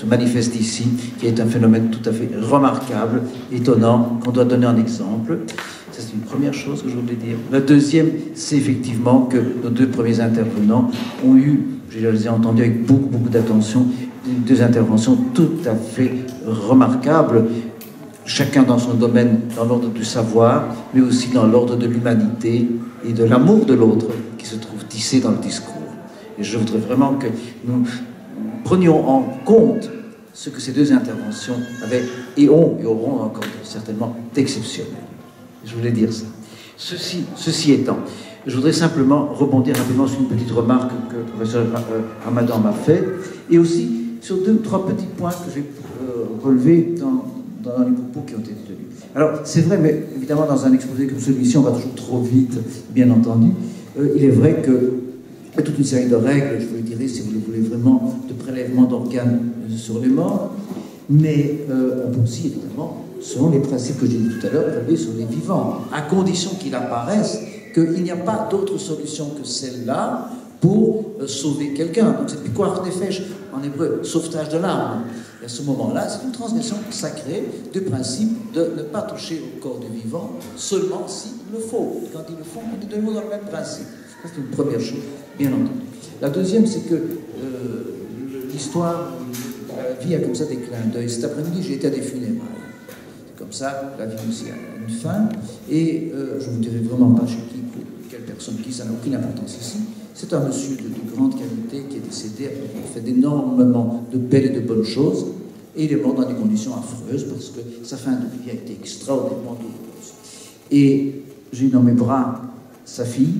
manifeste ici, qui est un phénomène tout à fait remarquable, étonnant, qu'on doit donner un exemple. Ça, c'est une première chose que je voulais dire. La deuxième, c'est effectivement que nos deux premiers intervenants ont eu, je les ai entendus avec beaucoup d'attention, deux interventions tout à fait remarquables, chacun dans son domaine, dans l'ordre du savoir, mais aussi dans l'ordre de l'humanité et de l'amour de l'autre qui se trouve tissé dans le discours. Et je voudrais vraiment que nous prenions en compte ce que ces deux interventions avaient et auront encore certainement d'exceptionnel. Je voulais dire ça. Ceci étant, je voudrais simplement rebondir rapidement sur une petite remarque que le professeur Ramadan m'a faite et aussi sur deux ou trois petits points que j'ai relevés dans les propos qui ont été tenus. Alors, c'est vrai, mais évidemment, dans un exposé comme celui-ci, on va toujours trop vite, bien entendu. Il est vrai que il y a toute une série de règles, je vous le dirai, si vous le voulez vraiment, de prélèvement d'organes sur les morts, mais on peut aussi, évidemment, selon les principes que j'ai dit tout à l'heure, prélever sur les vivants, à condition qu'il apparaisse qu'il n'y a pas d'autre solution que celle-là pour sauver quelqu'un. Donc c'est pikuach nefesh, en hébreu, sauvetage de l'âme. Et à ce moment-là, c'est une transgression sacrée du principe de ne pas toucher au corps du vivant, seulement s'il le faut. Quand il le faut, on est de nouveau dans le même principe. Ça, c'est une première chose, bien entendu. La deuxième, c'est que l'histoire, la vie a comme ça des clins d'œil. Cet après-midi, j'ai été à des funérailles. C'est comme ça, la vie aussi a une fin. Et je ne vous dirai vraiment pas chez qui, pour quelle personne qui, ça n'a aucune importance ici. C'est un monsieur de grande qualité qui est décédé, il a fait énormément de belles et de bonnes choses, et il est mort dans des conditions affreuses parce que sa fin de vie a été extraordinairement douloureuse. Et j'ai eu dans mes bras sa fille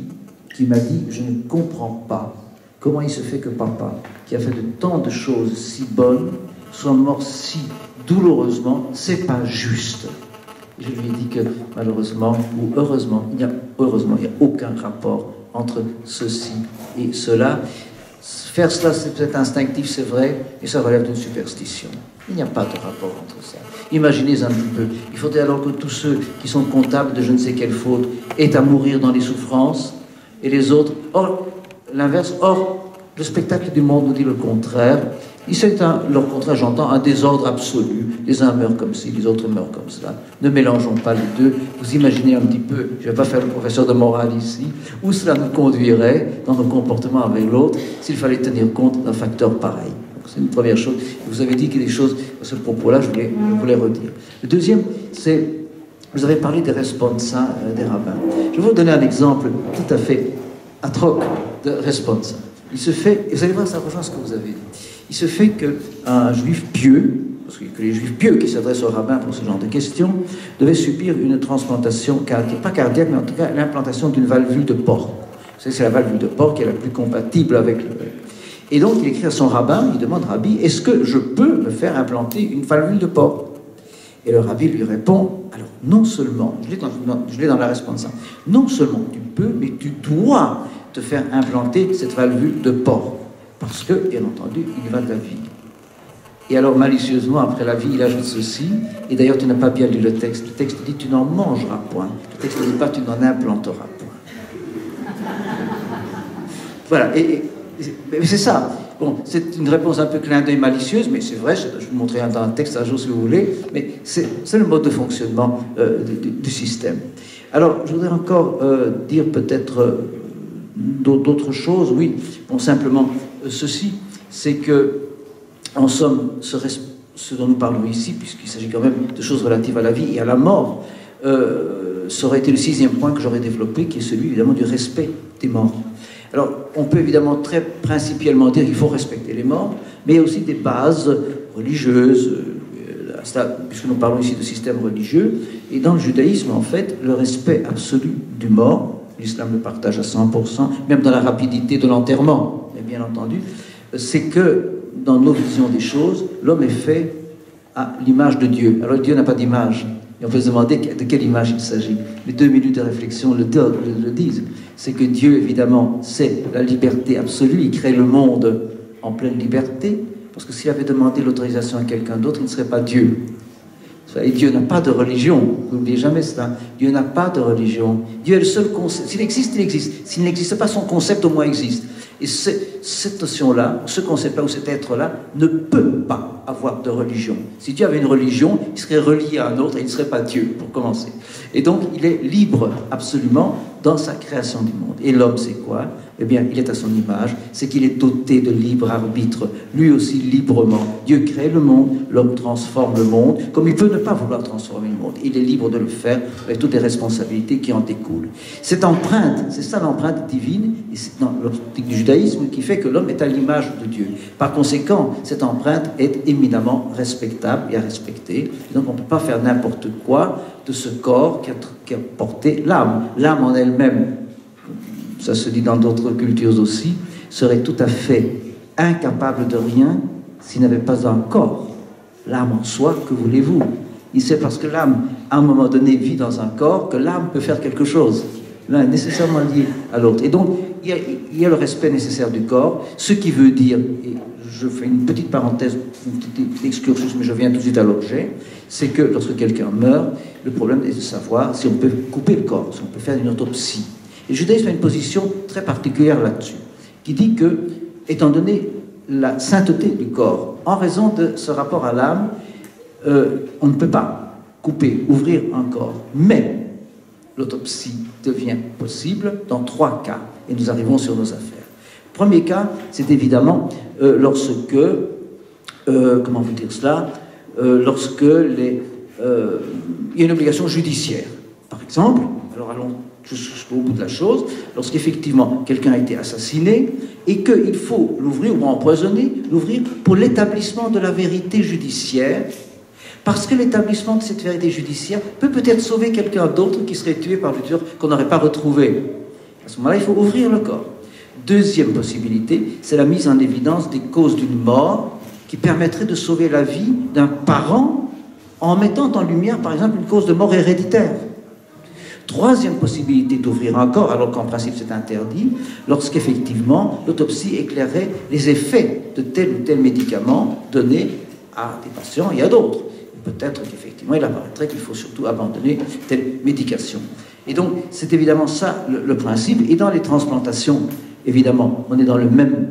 qui m'a dit « Je ne comprends pas comment il se fait que papa, qui a fait de tant de choses si bonnes, soit mort si douloureusement, c'est pas juste. » Je lui ai dit que malheureusement, ou heureusement, il n'y a aucun rapport entre ceci et cela. Faire cela, c'est peut-être instinctif, c'est vrai, et ça relève d'une superstition. Il n'y a pas de rapport entre ça. Imaginez un petit peu. Il faudrait alors que tous ceux qui sont comptables de je ne sais quelle faute aient à mourir dans les souffrances, et les autres, or, l'inverse, or, le spectacle du monde nous dit le contraire. C'est leur contraire, j'entends, un désordre absolu. Les uns meurent comme ci, les autres meurent comme cela. Ne mélangeons pas les deux. Vous imaginez un petit peu, je ne vais pas faire le professeur de morale ici, où cela nous conduirait dans nos comportements avec l'autre s'il fallait tenir compte d'un facteur pareil. C'est une première chose. Vous avez dit qu'il y a des choses, à ce propos-là, je voulais redire. Le deuxième, c'est, vous avez parlé des responsa des rabbins. Je vais vous donner un exemple tout à fait atroce de responsa. Il se fait, et vous allez voir, ça rejoint ce que vous avez dit. Il se fait qu'un juif pieux, parce que les juifs pieux qui s'adressent aux rabbins pour ce genre de questions, devaient subir une transplantation cardiaque, pas cardiaque, mais en tout cas l'implantation d'une valvule de porc. Vous savez, c'est la valvule de porc qui est la plus compatible avec le... Et donc il écrit à son rabbin, il demande, Rabbi, est-ce que je peux me faire implanter une valvule de porc? Et le rabbi lui répond, alors non seulement, je l'ai dans la réponse, non seulement tu peux, mais tu dois te faire implanter cette valvule de porc. Parce que, bien entendu, il va de la vie. Et alors, malicieusement, après la vie, il ajoute ceci, et d'ailleurs, tu n'as pas bien lu le texte. Le texte dit, tu n'en mangeras point. Le texte ne dit pas, tu n'en implanteras point. Voilà, mais c'est ça. Bon, c'est une réponse un peu clin d'œil malicieuse, mais c'est vrai, je vais vous montrer dans un texte un jour si vous voulez, mais c'est le mode de fonctionnement du système. Alors, je voudrais encore dire peut-être d'autres choses, oui, bon, simplement ceci, c'est que, en somme, ce dont nous parlons ici, puisqu'il s'agit quand même de choses relatives à la vie et à la mort, ça aurait été le 6e point que j'aurais développé, qui est celui, évidemment, du respect des morts. Alors, on peut évidemment très principiellement dire qu'il faut respecter les morts, mais il y a aussi des bases religieuses, puisque nous parlons ici de système religieux, et dans le judaïsme, en fait, le respect absolu du mort, l'islam le partage à 100%, même dans la rapidité de l'enterrement, bien entendu, c'est que dans nos visions des choses, l'homme est fait à l'image de Dieu. Alors Dieu n'a pas d'image. Et on peut se demander de quelle image il s'agit. Les 2 minutes de réflexion le disent. C'est que Dieu, évidemment, c'est la liberté absolue. Il crée le monde en pleine liberté. Parce que s'il avait demandé l'autorisation à quelqu'un d'autre, il ne serait pas Dieu. Et Dieu n'a pas de religion. N'oubliez jamais cela. Dieu n'a pas de religion. Dieu est le seul concept. S'il existe, il existe. S'il n'existe pas, son concept au moins existe. Et cette notion-là, ce concept-là ou cet être-là ne peut pas avoir de religion. Si Dieu avait une religion, il serait relié à un autre et il ne serait pas Dieu, pour commencer. Et donc, il est libre, absolument, dans sa création du monde. Et l'homme, c'est quoi? Eh bien, il est à son image, c'est qu'il est doté de libre arbitre, lui aussi librement. Dieu crée le monde, l'homme transforme le monde, comme il peut ne pas vouloir transformer le monde. Il est libre de le faire avec toutes les responsabilités qui en découlent. Cette empreinte, c'est ça l'empreinte divine, et c'est dans l'optique du judaïsme qui fait que l'homme est à l'image de Dieu. Par conséquent, cette empreinte est éminemment respectable et à respecter. Et donc, on ne peut pas faire n'importe quoi de ce corps qui a porté l'âme. L'âme en elle-même, ça se dit dans d'autres cultures aussi, serait tout à fait incapable de rien s'il n'avait pas un corps. L'âme en soi, que voulez-vous? C'est parce que l'âme, à un moment donné, vit dans un corps que l'âme peut faire quelque chose. L'un est nécessairement lié à l'autre. Et donc, il y a le respect nécessaire du corps, ce qui veut dire, et je fais une petite parenthèse, une petite excursus, mais je viens tout de suite à l'objet, c'est que lorsque quelqu'un meurt, le problème est de savoir si on peut couper le corps, si on peut faire une autopsie. Et le judaïsme a une position très particulière là-dessus, qui dit que, étant donné la sainteté du corps, en raison de ce rapport à l'âme, on ne peut pas couper, ouvrir un corps. Mais l'autopsie devient possible dans 3 cas, et nous arrivons sur nos affaires. Premier cas, c'est évidemment lorsque, comment vous dire cela, lorsque il y a une obligation judiciaire. Par exemple, alors allons jusqu'au bout de la chose, lorsqu'effectivement quelqu'un a été assassiné et qu'il faut l'ouvrir ou empoisonner, l'ouvrir pour l'établissement de la vérité judiciaire, parce que l'établissement de cette vérité judiciaire peut peut-être sauver quelqu'un d'autre qui serait tué par le tueur qu'on n'aurait pas retrouvé. À ce moment-là, il faut ouvrir le corps. Deuxième possibilité, c'est la mise en évidence des causes d'une mort qui permettrait de sauver la vie d'un parent en mettant en lumière, par exemple, une cause de mort héréditaire. Troisième possibilité d'ouvrir un corps, alors qu'en principe c'est interdit, lorsqu'effectivement l'autopsie éclairerait les effets de tel ou tel médicament donné à des patients et à d'autres. Peut-être qu'effectivement, il apparaîtrait qu'il faut surtout abandonner telle médication. Et donc, c'est évidemment ça le principe. Et dans les transplantations, évidemment, on est dans le même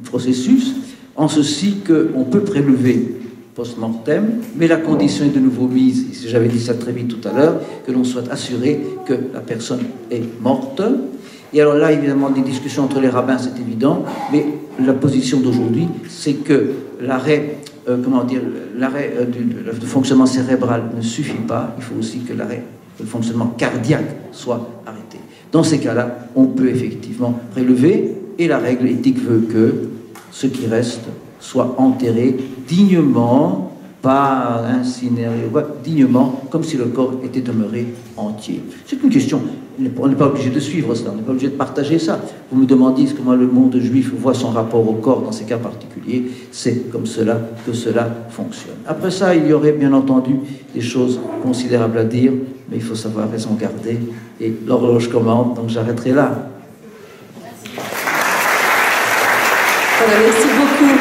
processus, en ceci qu'on peut prélever post-mortem, mais la condition est de nouveau mise, et j'avais dit ça très vite tout à l'heure, que l'on soit assuré que la personne est morte. Et alors là, évidemment, des discussions entre les rabbins, c'est évident, mais la position d'aujourd'hui, c'est que l'arrêt du fonctionnement cérébral ne suffit pas, il faut aussi que le fonctionnement cardiaque soit arrêté. Dans ces cas-là, on peut effectivement prélever, et la règle éthique veut que ce qui reste soit enterré dignement, pas incinéré, dignement, comme si le corps était demeuré entier. C'est une question, on n'est pas obligé de suivre cela, on n'est pas obligé de partager ça. Vous me demandiez comment le monde juif voit son rapport au corps dans ces cas particuliers, c'est comme cela que cela fonctionne. Après ça, il y aurait bien entendu des choses considérables à dire, mais il faut savoir raison garder, et l'horloge commande, donc j'arrêterai là. Voilà, merci beaucoup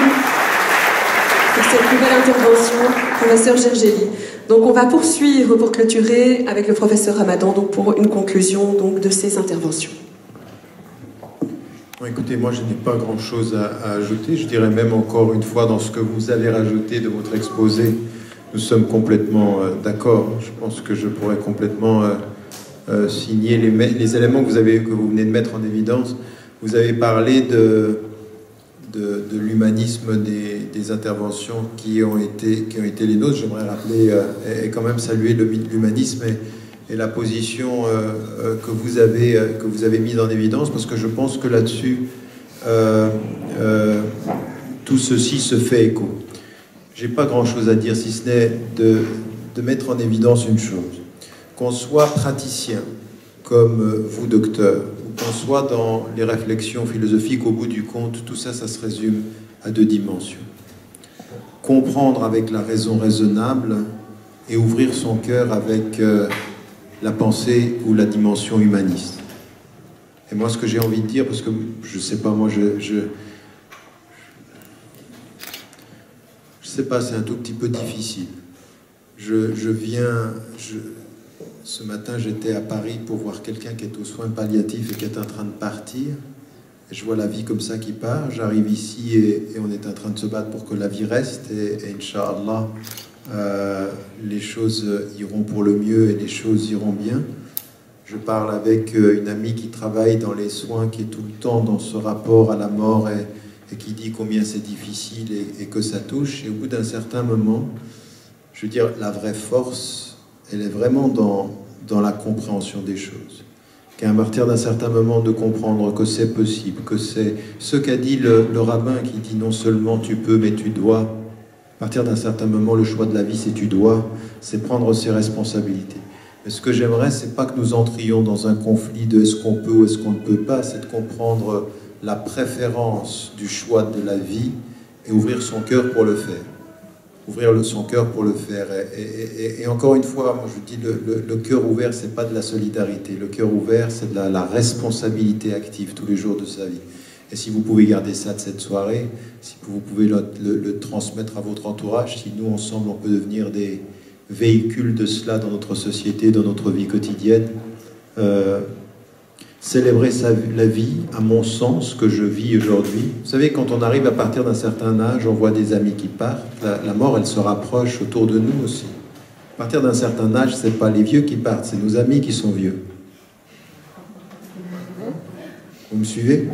pour cette nouvelle intervention, professeur Gergely. Donc on va poursuivre pour clôturer avec le professeur Ramadan donc pour une conclusion donc, de ces interventions. Bon, écoutez, moi je n'ai pas grand-chose à ajouter. Je dirais même encore une fois dans ce que vous avez rajouté de votre exposé, nous sommes complètement d'accord. Je pense que je pourrais complètement signer les éléments que vous venez de mettre en évidence. Vous avez parlé de l'humanisme des interventions qui ont été les nôtres. J'aimerais rappeler et quand même saluer l'humanisme et la position que vous avez mise en évidence, parce que je pense que là-dessus, tout ceci se fait écho. J'ai pas grand-chose à dire, si ce n'est de mettre en évidence une chose. Qu'on soit praticien, comme vous, docteur, qu'on soit dans les réflexions philosophiques, au bout du compte, tout ça, ça se résume à 2 dimensions. Comprendre avec la raison raisonnable et ouvrir son cœur avec la pensée ou la dimension humaniste. Et moi, ce que j'ai envie de dire, parce que je sais pas, moi, je sais pas, c'est un tout petit peu difficile. Ce matin, j'étais à Paris pour voir quelqu'un qui est aux soins palliatifs et qui est en train de partir. Et je vois la vie comme ça qui part. J'arrive ici et on est en train de se battre pour que la vie reste. Et Inch'Allah, les choses iront pour le mieux et les choses iront bien. Je parle avec une amie qui travaille dans les soins, qui est tout le temps dans ce rapport à la mort et qui dit combien c'est difficile et que ça touche. Et au bout d'un certain moment, je veux dire, la vraie force, elle est vraiment dans la compréhension des choses. Qu'à partir d'un certain moment de comprendre que c'est possible, que c'est ce qu'a dit le rabbin qui dit non seulement tu peux mais tu dois. À partir d'un certain moment, le choix de la vie c'est tu dois, c'est prendre ses responsabilités. Mais ce que j'aimerais, c'est pas que nous entrions dans un conflit de est-ce qu'on peut ou est-ce qu'on ne peut pas, c'est de comprendre la préférence du choix de la vie et ouvrir son cœur pour le faire. Ouvrir son cœur pour le faire. Et encore une fois, moi je dis, le cœur ouvert, c'est pas de la solidarité. Le cœur ouvert, c'est de la responsabilité active tous les jours de sa vie. Et si vous pouvez garder ça de cette soirée, si vous pouvez le transmettre à votre entourage, si nous, ensemble, on peut devenir des véhicules de cela dans notre société, dans notre vie quotidienne, célébrer la vie, à mon sens, que je vis aujourd'hui. Vous savez, quand on arrive à partir d'un certain âge, on voit des amis qui partent. La mort, elle se rapproche autour de nous aussi. À partir d'un certain âge, c'est pas les vieux qui partent, c'est nos amis qui sont vieux. Vous me suivez?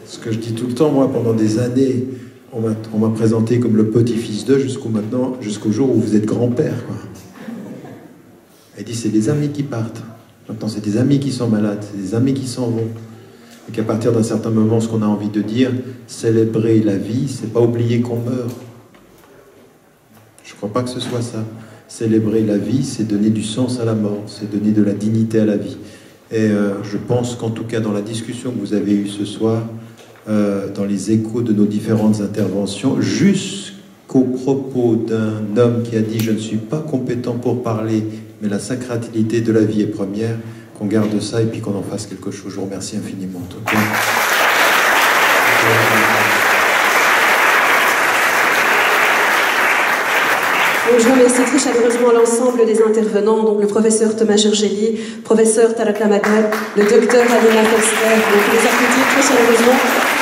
Ce que je dis tout le temps, moi, pendant des années, on m'a présenté comme le petit-fils d'eux jusqu'au jour où vous êtes grand-père, quoi. Elle dit, c'est les amis qui partent. Maintenant, c'est des amis qui sont malades, c'est des amis qui s'en vont. Et qu'à partir d'un certain moment, ce qu'on a envie de dire, célébrer la vie, c'est pas oublier qu'on meurt. Je crois pas que ce soit ça. Célébrer la vie, c'est donner du sens à la mort, c'est donner de la dignité à la vie. Et je pense qu'en tout cas, dans la discussion que vous avez eue ce soir, dans les échos de nos différentes interventions, jusqu'au propos d'un homme qui a dit « Je ne suis pas compétent pour parler », mais la sacralité de la vie est première, qu'on garde ça et puis qu'on en fasse quelque chose. Je vous remercie infiniment. En tout cas. Donc je remercie très chaleureusement l'ensemble des intervenants, donc le professeur Thomas Gergely, professeur Tarak Lamadad, le docteur Alina Foster, donc les applaudir très chaleureusement.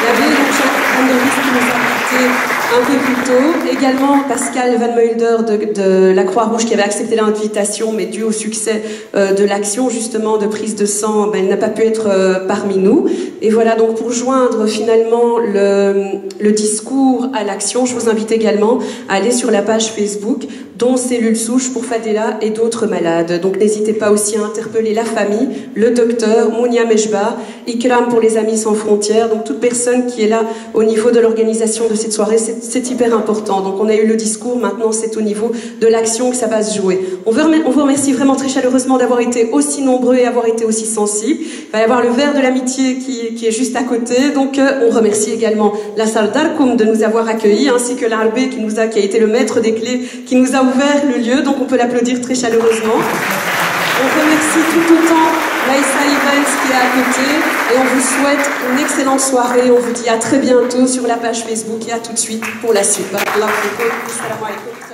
L'abbé Jean Doris qui nous a quittés un peu plus tôt. Également Pascal Van Mulder de la Croix-Rouge qui avait accepté l'invitation, mais dû au succès de l'action justement de prise de sang, il n'a pas pu être parmi nous. Et voilà, donc pour joindre finalement le discours à l'action, je vous invite également à aller sur la page Facebook dont Cellule Souche pour Fadela et d'autres malades. Donc n'hésitez pas aussi à interpeller la famille, le docteur, Mounia Mejba, Ikram pour les Amis Sans Frontières, donc toute personne qui est là au niveau de l'organisation de cette soirée, c'est hyper important. Donc on a eu le discours, maintenant c'est au niveau de l'action que ça va se jouer. On vous remercie vraiment très chaleureusement d'avoir été aussi nombreux et avoir été aussi sensibles. Il va y avoir le verre de l'amitié qui est juste à côté, donc on remercie également la salle d'Arkoum de nous avoir accueillis, ainsi que l'Arbé qui a été le maître des clés, qui nous a ouvert le lieu, donc on peut l'applaudir très chaleureusement. On remercie tout autant Maïssa Evans qui est à côté et on vous souhaite une excellente soirée. On vous dit à très bientôt sur la page Facebook et à tout de suite pour la suite. Barakallahu fikum. Assalamu alaikum.